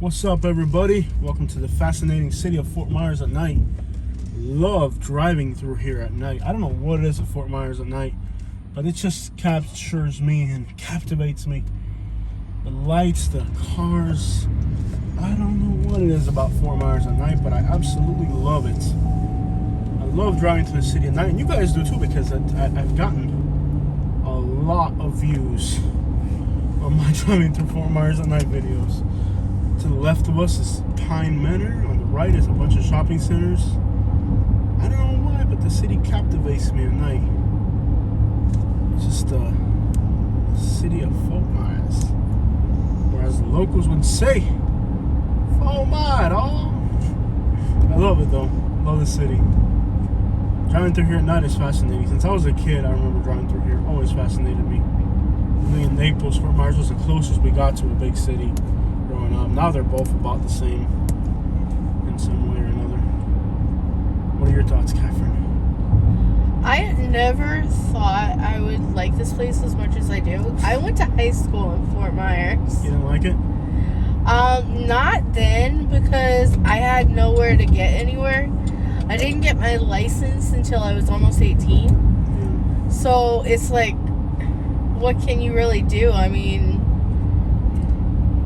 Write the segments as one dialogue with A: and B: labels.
A: What's up, everybody? Welcome to the fascinating city of Fort Myers at night. Love driving through here at night. I don't know what it is at Fort Myers at night, but it just captures me and captivates me. The lights, the cars. I don't know what it is about Fort Myers at night, but I absolutely love it. I love driving to the city at night, and you guys do too, because I've gotten a lot of views on my driving through Fort Myers at night videos. To the left of us is Pine Manor. On the right is a bunch of shopping centers. I don't know why, but the city captivates me at night. It's just the city of Fort Myers. Whereas the locals would say, Fort Myers, oh. I love it though. Love the city. Driving through here at night is fascinating. Since I was a kid, I remember driving through here. Always fascinated me. Me in Naples, Fort Myers was the closest we got to a big city growing up. Now they're both about the same in some way or another. What are your thoughts, Catherine?
B: I never thought I would like this place as much as I do. I went to high school in Fort Myers.
A: You didn't like it?
B: Not then, because I had nowhere to get anywhere. I didn't get my license until I was almost 18.
A: Yeah.
B: So it's like, what can you really do? I mean,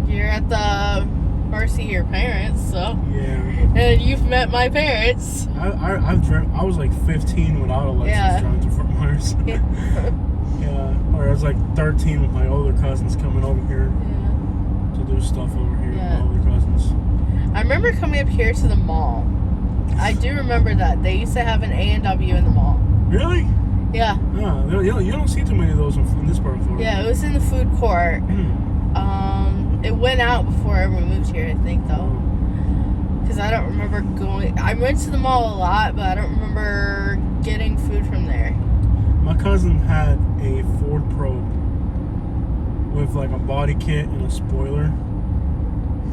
B: you're at the mercy of your parents, so.
A: Yeah.
B: And you've met my parents.
A: I was like 15 without a license driving to Fort Myers. Yeah. Or I was like 13 with my older cousins coming over here to do stuff over here with my older cousins.
B: I remember coming up here to the mall. I do remember that. They used to have an A&W in the mall.
A: Really?
B: Yeah.
A: Yeah. You don't see too many of those in this part of Florida.
B: Yeah, it was in the food court. It went out before we moved here, I think, though. Because I don't remember going... I went to the mall a lot, but I don't remember getting food from there.
A: My cousin had a Ford Probe with like a body kit and a spoiler.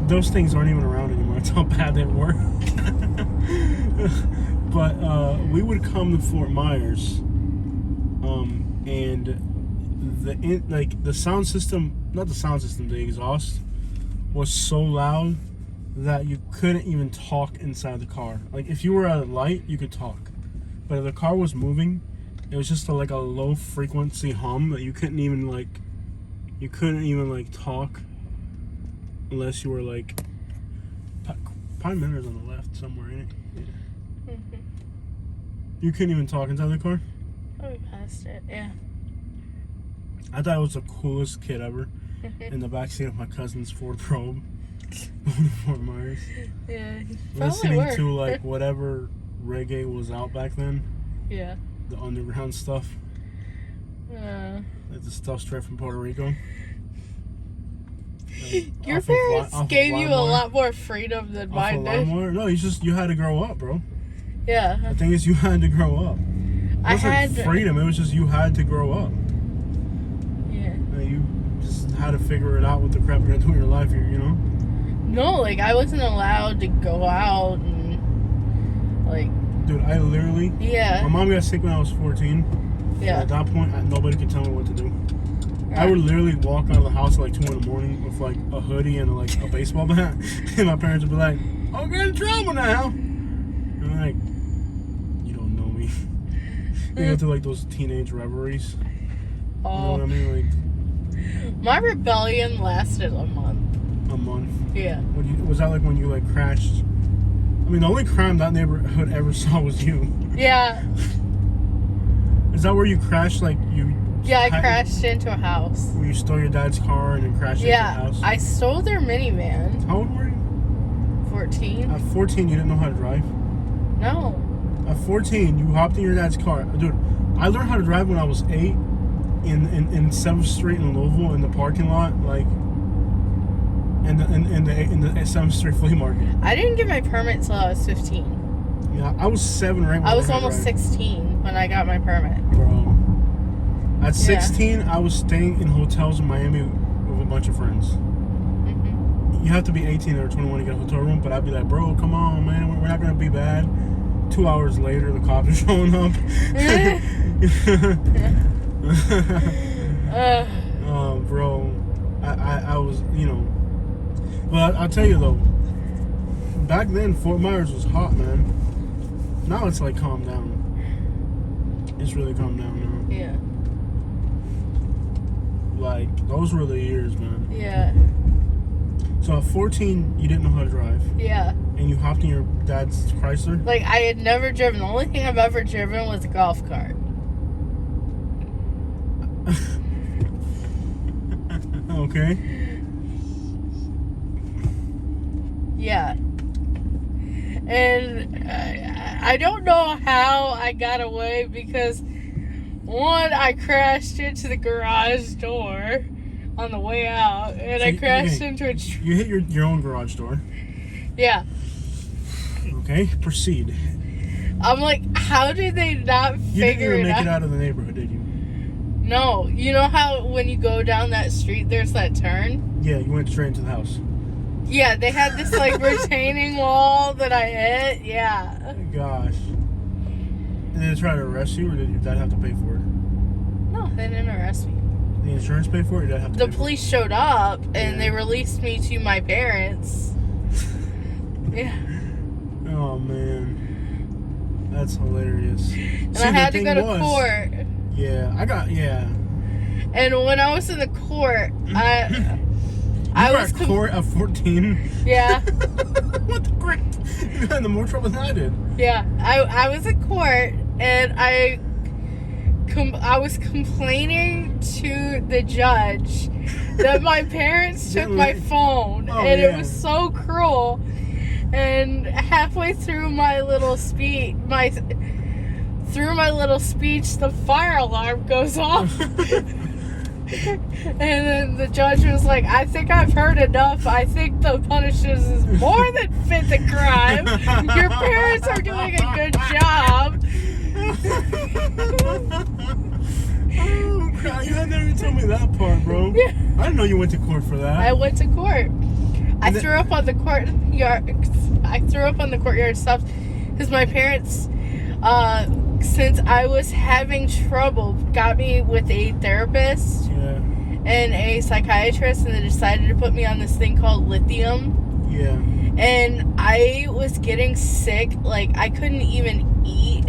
A: Those things aren't even around anymore. That's how bad they were. But we would come to Fort Myers, and the sound system, not the sound system, the exhaust was so loud that you couldn't even talk inside the car. Like if you were at a light, you could talk, but if the car was moving, it was just like a low frequency hum that you couldn't even talk unless you were like Pine Manor's on the left somewhere, ain't it? Yeah.
B: Mm-hmm.
A: You couldn't even talk inside the car?
B: Oh, we passed it, yeah.
A: I thought it was the coolest kid ever in the backseat of my cousin's Ford Probe going to Fort Myers.
B: Yeah,
A: listening to like whatever reggae was out back then.
B: Yeah.
A: The underground stuff. Like the stuff straight from Puerto Rico.
B: Your parents gave you a lot more freedom than mine did.
A: No, you had to grow up, bro.
B: Yeah.
A: The thing is, you had to grow up. It wasn't freedom. It was just you had to grow up.
B: Yeah.
A: You just had to figure it out with the crap you're gonna do in your life. You know.
B: No, like I wasn't allowed to go out and like.
A: Dude, I literally.
B: Yeah.
A: My mom got sick when I was 14.
B: Yeah.
A: At that point, nobody could tell me what to do. I would literally walk out of the house at like 2 in the morning with like a hoodie and like a baseball bat, and my parents would be like, "Oh, get in trouble now." And I'm like, "You don't know me." You go to like those teenage reveries.
B: Oh.
A: You know what I mean? Like,
B: my rebellion lasted a month.
A: A month.
B: Yeah.
A: Was that like when you like crashed? I mean, the only crime that neighborhood ever saw was you.
B: Yeah.
A: Is that where you crashed? Like you?
B: Yeah, I crashed into a house.
A: Where you stole your dad's car and then crashed into the house?
B: Yeah, I stole their minivan.
A: How old were you?
B: 14.
A: At 14, you didn't know how to drive?
B: No.
A: At 14, you hopped in your dad's car. Dude, I learned how to drive when I was 8 in 7th Street in Louisville in the parking lot, like in the 7th Street flea market.
B: I didn't get my permit till I was 15.
A: Yeah, I was 7 right when
B: I was almost 16 when I got my permit.
A: Bro. At 16, I was staying in hotels in Miami with a bunch of friends. Mm-hmm. You have to be 18 or 21 to get a hotel room, but I'd be like, bro, come on, man, we're not going to be bad. 2 hours later, the cops are showing up. Bro, I was, you know, But I'll tell you though, back then Fort Myers was hot, man. Now it's like calmed down. It's really calmed down now.
B: Yeah.
A: Like, those were the years, man.
B: Yeah.
A: So at 14, you didn't know how to drive.
B: Yeah.
A: And you hopped in your dad's Chrysler?
B: Like, I had never driven. The only thing I've ever driven was a golf cart.
A: Okay.
B: Yeah. And I don't know how I got away because, one, I crashed into the garage door on the way out, and
A: So
B: I crashed into a tree.
A: You hit your own garage door.
B: Yeah.
A: Okay, proceed.
B: I'm like, how did they not
A: You
B: figure
A: didn't even
B: it
A: make
B: out?
A: it out of the neighborhood, did you?
B: No. You know how when you go down that street, there's that turn?
A: Yeah, you went straight into the house.
B: Yeah, they had this, like, retaining wall that I hit. Yeah.
A: Gosh. And they tried to arrest you, or did your dad have to pay for it?
B: No, they didn't arrest me.
A: The insurance pay for it, or did dad have to
B: The
A: pay for
B: police showed up, and
A: Yeah.
B: they released me to my parents. Yeah.
A: it? Oh, man. That's hilarious.
B: And I had to go to court.
A: Yeah,
B: And when I was in the court, I
A: You were
B: was
A: at court at 14?
B: Yeah.
A: What the frick? You got in more trouble than I did.
B: Yeah. I was in court, and I was complaining to the judge that my parents took my phone, and
A: yeah.
B: it was so cruel. And halfway through my little speech, the fire alarm goes off. And then the judge was like, I think I've heard enough. I think the punishment is more than fit the crime. Your parents are doing a good job.
A: Oh, crap. You had never even told me that part, bro.
B: Yeah.
A: I didn't know you went to court for that.
B: I went to court. I threw up on the courtyard steps because my parents, since I was having trouble, got me with a therapist and a psychiatrist, and they decided to put me on this thing called lithium.
A: Yeah.
B: And I was getting sick. Like, I couldn't even eat.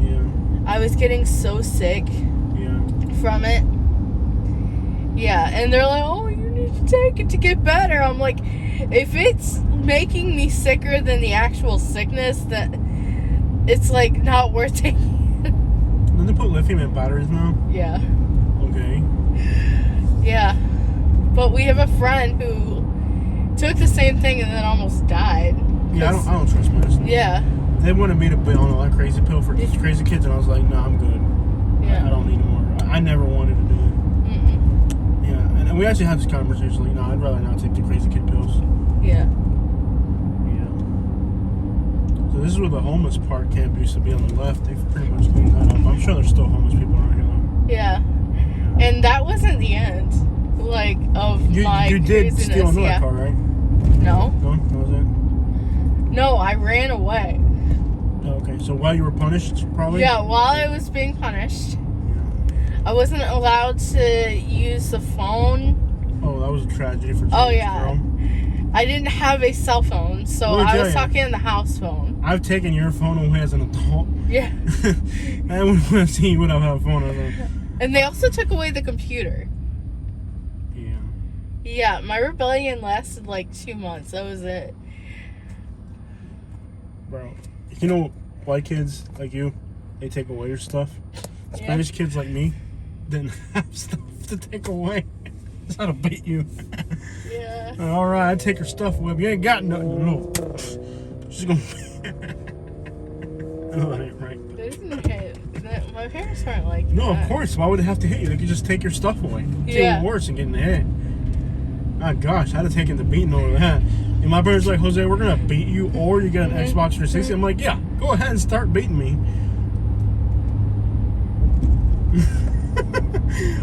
A: Yeah.
B: I was getting so sick from it. Yeah, and they're like, oh, you need to take it to get better. I'm like, if it's making me sicker than the actual sickness, that it's like not worth taking.
A: Don't they put lithium in batteries now?
B: Yeah.
A: Okay.
B: Yeah. But we have a friend who took the same thing and then almost died.
A: Yeah, I don't trust medicine.
B: Yeah.
A: They wanted me to be on that crazy pill for crazy kids, and I was like, no, I'm good.
B: Yeah.
A: I don't need more. I never wanted to do it.
B: Mm-mm.
A: Yeah, and we actually had this conversation, like, no, I'd rather not take the crazy kid pills.
B: Yeah.
A: Yeah. So this is where the homeless park camp used to be on the left. They've pretty much cleaned that up. I'm sure there's still homeless people around here, though.
B: Yeah. And that wasn't the end, like, of my
A: You did
B: craziness.
A: steal another car, right?
B: No.
A: No? That was it?
B: No, I ran away.
A: Oh, okay, so while you were punished, probably?
B: Yeah, while I was being punished, I wasn't allowed to use the phone.
A: Oh, that was a tragedy for
B: Oh,
A: this
B: yeah.
A: girl.
B: I didn't have a cell phone, so I was talking on the house phone.
A: I've taken your phone away as an adult.
B: Yeah.
A: I wouldn't want to see you without having a phone.
B: And they also took away the computer.
A: Yeah.
B: Yeah, my rebellion lasted like 2 months. That was it.
A: Bro, you know, white kids like you, they take away your stuff. Spanish kids like me didn't have stuff to take away. That's how to beat you.
B: Yeah.
A: All right, I take her stuff away. But you ain't got nothing. No. She's gonna. No, that ain't right.
B: They didn't hit. My parents weren't like
A: No,
B: that.
A: of course. Why would they have to hit you? They could just take your stuff away. It's
B: Yeah.
A: even worse than getting hit. Oh gosh, I'd have taken the beating over that. And my brother's like, Jose, we're gonna beat you, or you get an Xbox 360. I'm like, yeah, go ahead and start beating me.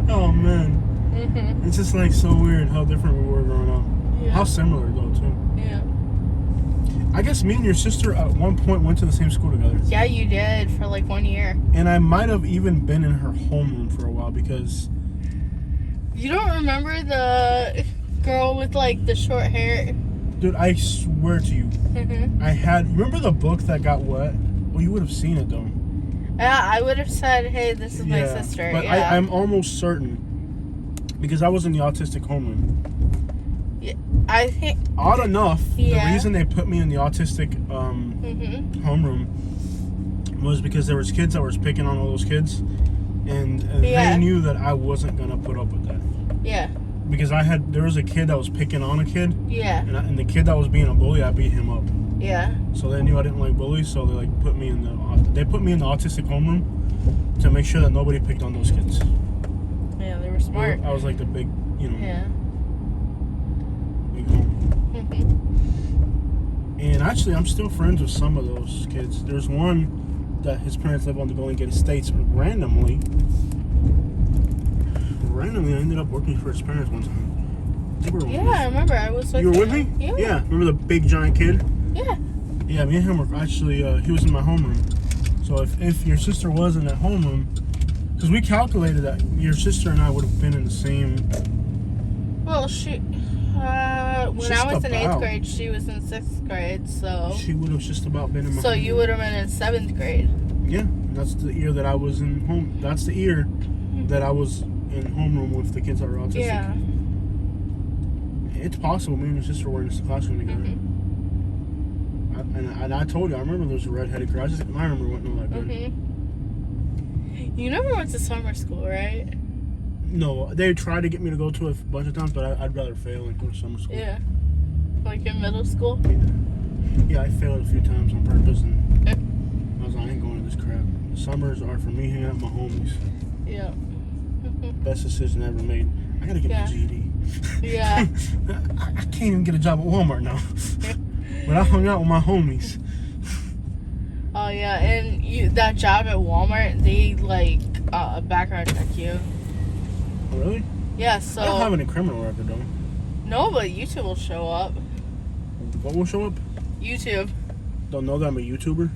A: Oh man, it's just like so weird how different we were growing up.
B: Yeah.
A: How similar though too.
B: Yeah.
A: I guess me and your sister at one point went to the same school together.
B: Yeah, you did for like 1 year.
A: And I might have even been in her homeroom for a while because.
B: You don't remember the girl with like the short hair?
A: Dude, I swear to you, remember the book that got wet? Well, you would have seen it though.
B: Yeah, I would have said, hey, this is my sister.
A: But
B: yeah.
A: I'm almost certain, because I was in the autistic homeroom.
B: Yeah, I think...
A: Odd enough, the
B: Yeah.
A: reason they put me in the autistic homeroom was because there was kids that was picking on all those kids, and they knew that I wasn't going to put up with that.
B: Yeah.
A: Because there was a kid that was picking on a kid.
B: Yeah.
A: And the kid that was being a bully, I beat him up.
B: Yeah.
A: So they knew I didn't like bullies, so they put me in the autistic homeroom to make sure that nobody picked on those kids.
B: Yeah, they were smart.
A: I was like the big,
B: Yeah.
A: big home. And actually, I'm still friends with some of those kids. There's one that his parents live on the Golden Gate Estates, but randomly, I ended up working for his parents one time.
B: I remember. I was with
A: you. You were with me?
B: Yeah.
A: Remember the big giant kid?
B: Yeah.
A: Yeah, me and him were actually, he was in my homeroom. So if your sister was in that homeroom, because we calculated that your sister and I would have been in the same...
B: Well, when I was in 8th grade, she was in 6th grade, so...
A: She would have just about been in my
B: So
A: homeroom.
B: you would have been in 7th grade.
A: Yeah, that's the year that I was in home. That's the year that I was in homeroom with the kids that were autistic.
B: Yeah.
A: It's possible me and your sister were in the classroom together. And I told you, I remember there was a redheaded girl. My remember wasn't all that good.
B: You never went to summer school, right?
A: No, they tried to get me to go to it a bunch of times, but I'd rather fail and go to summer school.
B: Yeah. Like in middle school?
A: Yeah, I failed a few times on purpose, and I was like, I ain't going to this crap. The summers are for me hanging out with my homies.
B: Yeah.
A: Best decision I ever made. I gotta get my GED.
B: Yeah.
A: I can't even get a job at Walmart now. But I hung out with my homies.
B: Oh yeah, and that job at Walmart, they background check you.
A: Oh, really?
B: Yeah, so...
A: I don't have any criminal record though.
B: No, but YouTube will show up.
A: What will show up?
B: YouTube.
A: Don't know that I'm a YouTuber?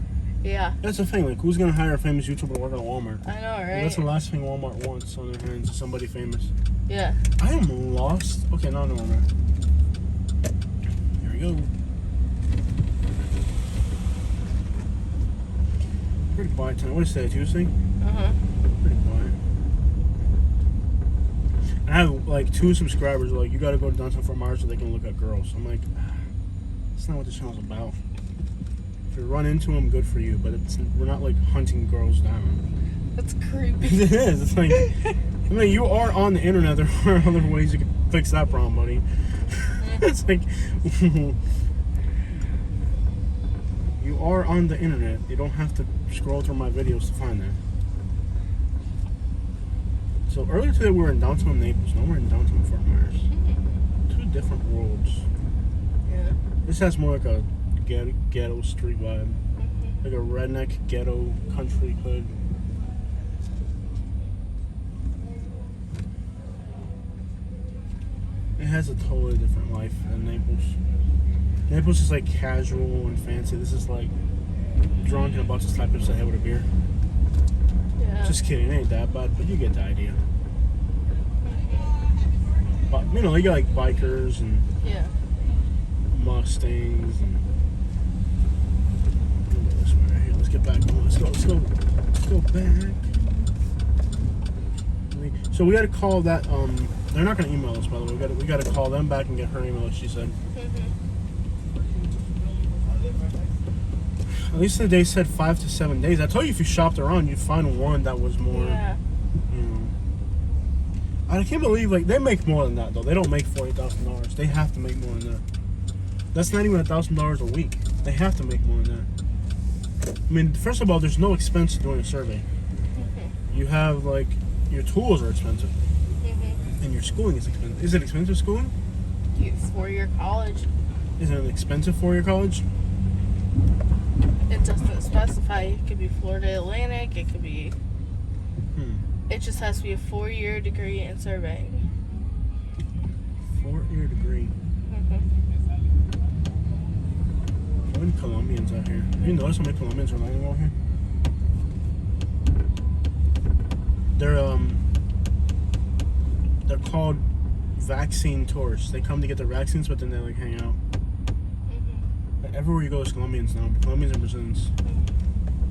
B: Yeah.
A: That's the thing, like, who's gonna hire a famous YouTuber to work at Walmart?
B: I know, right?
A: That's the last thing Walmart wants on their hands, is somebody famous.
B: Yeah.
A: I am lost. Okay, no. Here we go. Pretty quiet tonight. What is today, Tuesday? Pretty quiet. I have like 2 subscribers like, you gotta go to downtown Fort Myers so they can look at girls. I'm like, that's not what this channel's about. If you run into them, good for you, but we're not like hunting girls down.
B: That's creepy.
A: It is. It's like, I mean, you are on the internet. There are other ways you can fix that problem, buddy. It's like, you are on the internet. You don't have to scroll through my videos to find that. So earlier today we were in downtown Naples. Now we're in downtown Fort Myers. 2 different worlds.
B: Yeah.
A: This has more like a ghetto street vibe. Like a redneck ghetto country hood. It has a totally different life than Naples. Naples is like casual and fancy. This is like drunk and about to slap your head with a beer.
B: Yeah.
A: Just kidding, it ain't that bad, but you get the idea. But you know, you got like bikers and Mustangs and this way right here. Let's get back on. Let's go back. So we gotta call that they're not gonna email us, by the way. We gotta call them back and get her email, she said. At least they said 5 to 7 days. I told you if you shopped around, you'd find one that was more, you know. I can't believe, like, they make more than that, though. They don't make $40,000. They have to make more than that. That's not even $1,000 a week. They have to make more than that. I mean, first of all, there's no expense to doing a survey. You have, like, your tools are expensive. And your schooling is expensive. Is it expensive schooling?
B: 4-year college.
A: Is it an expensive 4-year college?
B: It doesn't specify. It could be Florida Atlantic. It could be... It just has to be a 4-year degree in surveying.
A: 4-year degree. How many Colombians out here? Have you noticed how many Colombians are landing out here? They're called vaccine tourists. They come to get their vaccines, but then they like hang out. everywhere you go is Colombians now. Colombians and Brazilians.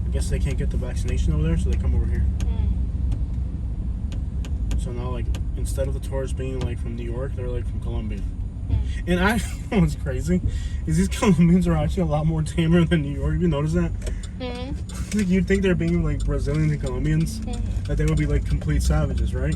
A: I guess they can't get the vaccination over there, so they come over here. So now, like, instead of the tourists being like from New York, they're like from Colombia. And I what's crazy is these Colombians are actually a lot more tamer than New York. You notice that? Like, you'd think they're being like Brazilians and Colombians, that they would be like complete savages, right?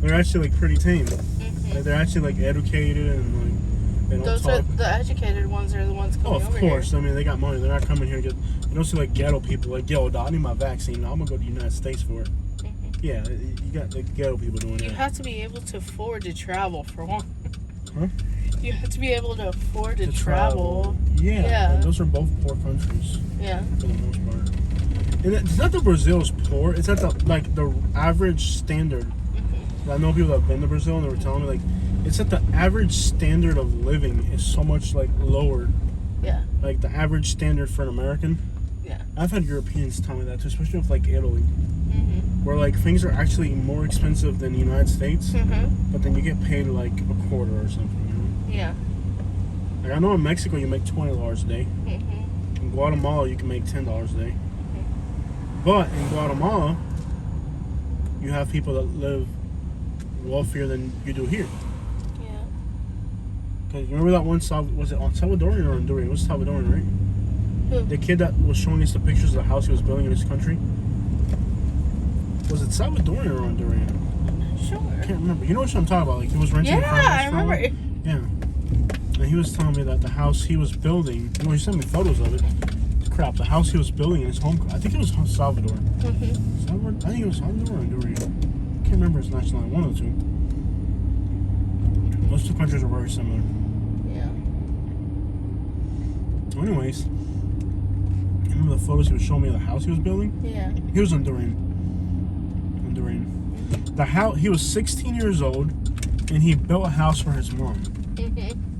A: They're actually like pretty tame. Like, they're actually like educated and like they don't
B: Those
A: talk.
B: are the educated ones. Are the ones coming over
A: Of course. I mean, they got money. They're not coming here to get. You don't see like ghetto people like, yo, dog, I need my vaccine. I'm gonna go to the United States for it. Yeah, you got like ghetto people doing that.
B: You have to be able to afford to travel for one.
A: Huh?
B: You have to be able to afford to travel.
A: Yeah. And those are both poor countries.
B: Yeah.
A: For the most part. And it's not that Brazil's poor. It's not the average standard. I know people that have been to Brazil and they were telling me like it's that the average standard of living is so much like lower.
B: Yeah.
A: Like the average standard for an American.
B: Yeah.
A: I've had Europeans tell me that too, especially with like Italy. Where like things are actually more expensive than the United States, but then you get paid like a quarter or something, you know?
B: Yeah.
A: Like I know in Mexico you make $20 a day. In Guatemala you can make $10 a day. But in Guatemala you have people that live wealthier than you do here.
B: Yeah.
A: Cause you remember that one was it Salvadorian or Honduran? It was Salvadorian, right?
B: Who?
A: The kid that was showing us the pictures of the house he was building in his country. Was it Salvadorian or Honduran?
B: Sure.
A: I can't remember. You know what I'm talking about? Like he was renting.
B: Yeah, I remember.
A: Yeah. And he was telling me that the house he was building. You know, he sent me photos of it. Crap, the house he was building in his home. I think it was Salvador. Salvador. I think it was Salvador or Honduran. I can't remember his nationality. One of the two. Those two countries are very similar.
B: Yeah.
A: So anyways, remember the photos he was showing me of the house he was building?
B: Yeah.
A: He was Honduran. The house. He was 16 years old, and he built a house for his mom.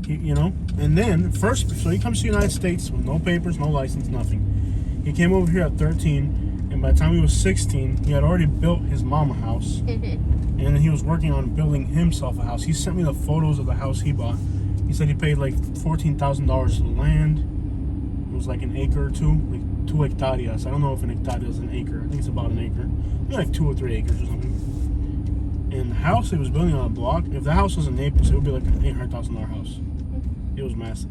A: You know, and then first, so he comes to the United States with no papers, no license, nothing. He came over here at 13, and by the time he was 16, he had already built his mom a house, and then he was working on building himself a house. He sent me the photos of the house he bought. He said he paid like $14,000 for the land. It was like an acre or two, like 2 hectareas. I don't know if an hectare is an acre. I think it's about an acre, maybe like 2 or 3 acres or something. And the house he was building on a block, if the house was in Naples, it would be like an $800,000 house. It was massive.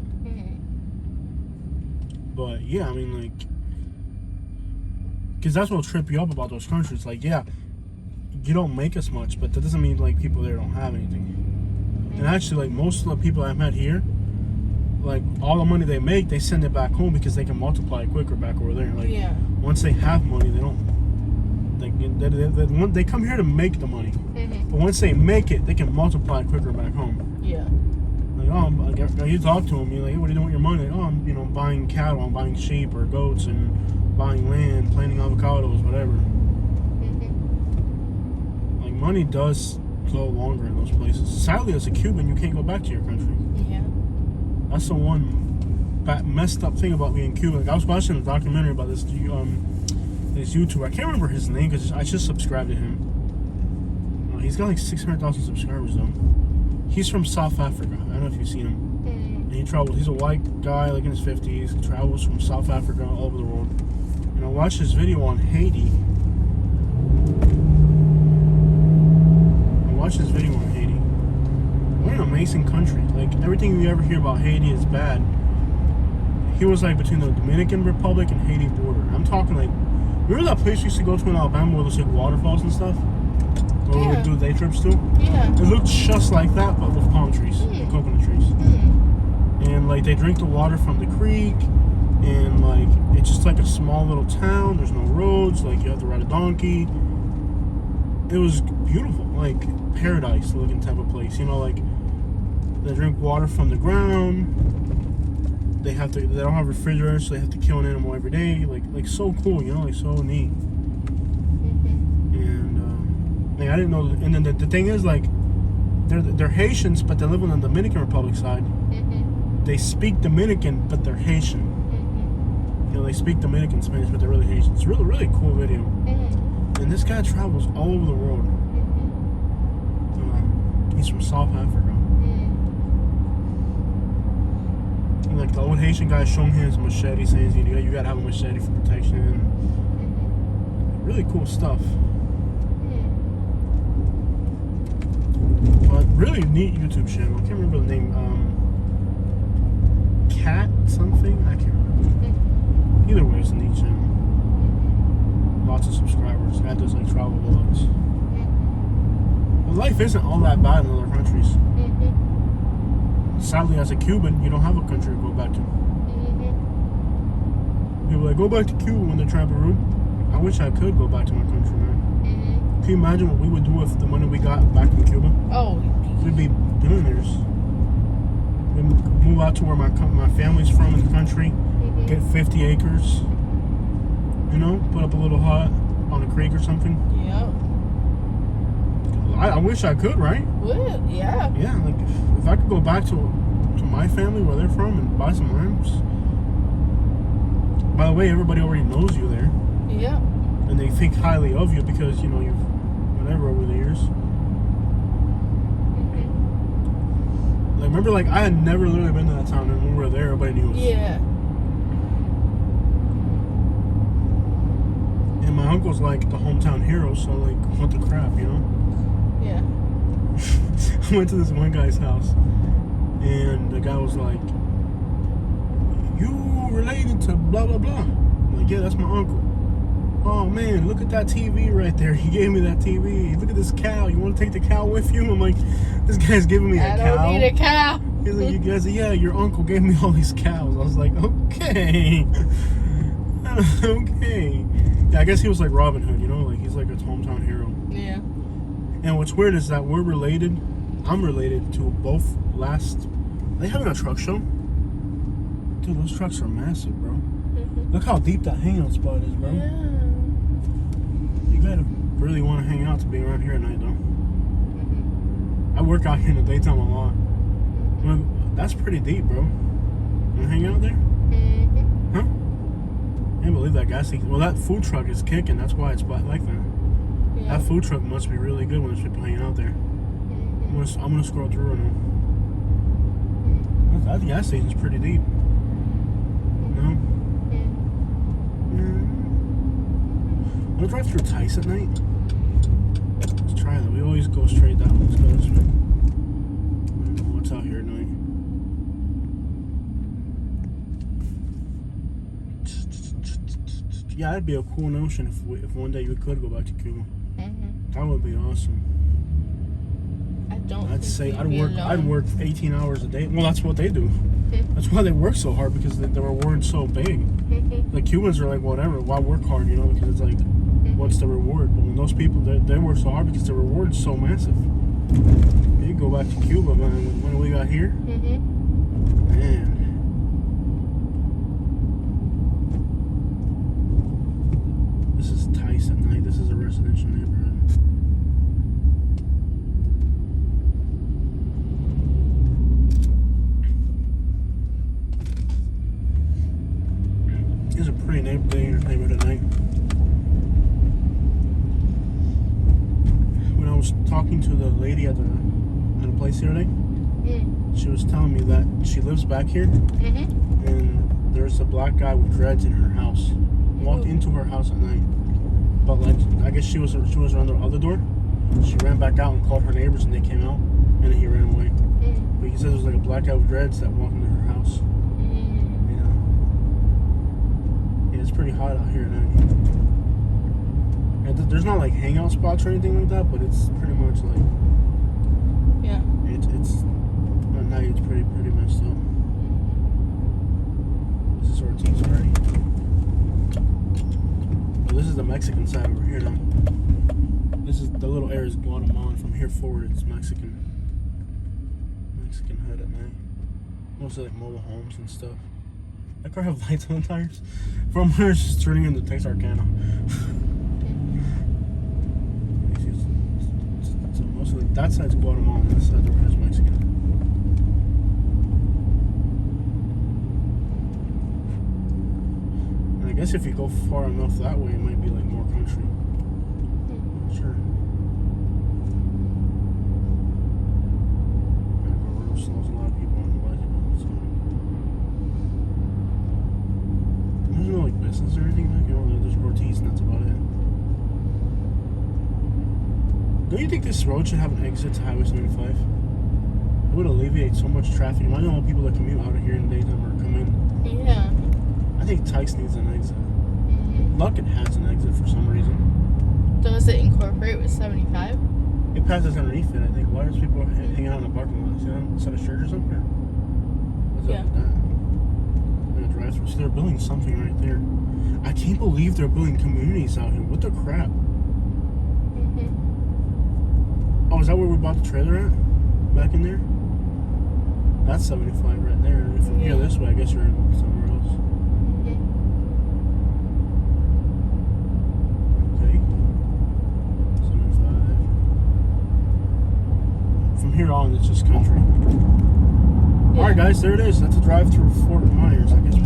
A: But yeah, I mean, like, because that's what'll trip you up about those countries. Like, yeah, you don't make as much, but that doesn't mean like people there don't have anything. And actually, like most of the people I've met here, like all the money they make, they send it back home because they can multiply it quicker back over there. Like, once they have money, they don't. Like, they come here to make the money, but once they make it, they can multiply it quicker back home.
B: Yeah.
A: Like, oh, you talk to them, you're like, hey, what are you doing with your money? Like, oh, I'm, buying cattle, I'm buying sheep or goats and buying land, planting avocados, whatever. Like, money does go longer in those places. Sadly, as a Cuban, you can't go back to your country.
B: Yeah.
A: That's the one messed up thing about being Cuban. Like, I was watching a documentary about this YouTuber. I can't remember his name because I just subscribed to him. He's got like 600,000 subscribers though. He's from South Africa. I don't know if you've seen him. And he travels. He's a white guy, like in his 50s. He travels from South Africa all over the world. And I watched his video on Haiti. What an amazing country. Like, everything you ever hear about Haiti is bad. He was like between the Dominican Republic and Haiti border. I'm talking like, remember that place we used to go to in Alabama where there's like waterfalls and stuff? Where we would do day trips to?
B: Yeah.
A: It looked just like that, but with palm trees, coconut trees. And like they drink the water from the creek, and like it's just like a small little town. There's no roads. Like you have to ride a donkey. It was beautiful, like paradise looking type of place. You know, like they drink water from the ground. They don't have refrigerators, so they have to kill an animal every day. Like so cool, you know, like so neat. And like I didn't know. And then the thing is, like, they're Haitians, but they live on the Dominican Republic side. They speak Dominican, but they're Haitian. You know, they speak Dominican Spanish, but they're really Haitian. It's a really, really cool video. And this guy travels all over the world. He's from South Africa. Like the old Haitian guy showing his machete, saying you gotta have a machete for protection. Really cool stuff. But really neat YouTube channel. I can't remember the name. Cat something? I can't remember. Either way, it's a neat channel. Lots of subscribers. And does like travel vlogs. But life isn't all that bad in other countries. Sadly, as a Cuban, you don't have a country to go back to. People are like, go back to Cuba when they're trying to be rude. I wish I could go back to my country, man. Can you imagine what we would do with the money we got back in Cuba?
B: Oh.
A: We'd be millionaires. We'd move out to where my family's from in the country, get 50 acres, you know, put up a little hut on a creek or something.
B: Yeah.
A: I wish I could, right?
B: Would, yeah.
A: Yeah, like if I could go back to my family where they're from and buy some land. By the way, everybody already knows you there.
B: Yeah.
A: And they think highly of you because, you know, you've whatever over the years. Like, remember, like, I had never literally been to that town, and when we were there, everybody knew us.
B: Yeah.
A: And my uncle's like the hometown hero, so like, what the crap, you know?
B: Yeah.
A: I went to this one guy's house, and the guy was like, "You related to blah blah blah?" I'm like, "Yeah, that's my uncle." "Oh man, look at that TV right there. He gave me that TV. Look at this cow. You want to take the cow with you?" I'm like, "This guy's giving me a cow."
B: I don't need a cow.
A: He's like, "You guys, yeah, your uncle gave me all these cows." I was like, "Okay, okay." Yeah, I guess he was like Robin Hood, you know, like he's like a hometown hero.
B: Yeah.
A: And what's weird is that we're related. I'm related to both last. They having a truck show? Dude, those trucks are massive, bro. Look how deep that hangout spot is, bro.
B: Yeah.
A: You gotta really want to hang out to be around here at night, though. I work out here in the daytime a lot. Well, that's pretty deep, bro. You wanna hang out there? Huh? I can't believe that gas station. Well, that food truck is kicking. That's why it's like that.
B: Yeah.
A: That food truck must be really good when there's people hanging out there. I'm gonna scroll through right now. That gas station's pretty deep. No? Wanna drive through Tice at night? Let's try that. We always go straight down. Let's go this way. I don't know what's out here at night. Yeah, that'd be a cool notion if one day you could go back to Cuba. That would be awesome.
B: I don't.
A: I'd say I'd
B: alone.
A: work 18 hours a day. Well, that's what they do. That's why they work so hard, because the reward's so big. The Cubans are like, whatever, why work hard, you know, because it's like, what's the reward? But when those people, they work so hard because the reward's so massive. You go back to Cuba, man, when we got here, man. This is Tice at night. This is a residential neighborhood. It's a pretty neighborhood at night. When I was talking to the lady at the place the other day, she was telling me that she lives back here, and there's a black guy with dreads in her house. Walked into her house at night, but like I guess she was around the other door. She ran back out and called her neighbors, and they came out, and then he ran away. But he said there was like a black guy with dreads that walked into her house. Yeah, it's pretty hot out here at night. And there's not like hangout spots or anything like that, but it's pretty much like it's at night. It's pretty messed up. This is Ortiz already. This is the Mexican side over here now. This is the little area is Guatemalan. From here forward, it's Mexican hood at night. Mostly like mobile homes and stuff. That car have lights on the tires. From here, it's just turning into Texarkana. So mostly that side's Guatemalan. This side over here is Mexican. I guess if you go far enough that way, it might be like more country. Not sure. Gotta go real slow. There's a lot of people on the bicycle. So. Is there anything back here? Oh, there's Ortiz, and that's about it. Don't you think this road should have an exit to Highway 75? It would alleviate so much traffic. I know people that commute out of here in the daytime or come in.
B: Yeah.
A: I think Tykes needs an exit.
B: Mm-hmm.
A: Luckett has an exit for some reason.
B: Does it incorporate with 75?
A: It passes underneath it, I think. Why is people hanging out in the parking lot? See that? Is that a church or something? What's
B: Yeah.
A: up with that? They're gonna drive through. See, they're building something right there. I can't believe they're building communities out here. What the crap?
B: Mm-hmm.
A: Oh, is that where we bought the trailer at? Back in there? That's 75 right there. And from here
B: Yeah.
A: this way, I guess you're in somewhere else.
B: Mm-hmm.
A: Okay. 75. From here on, it's just country.
B: Yeah.
A: Alright, guys, there it is. That's a drive through Fort Myers. I guess we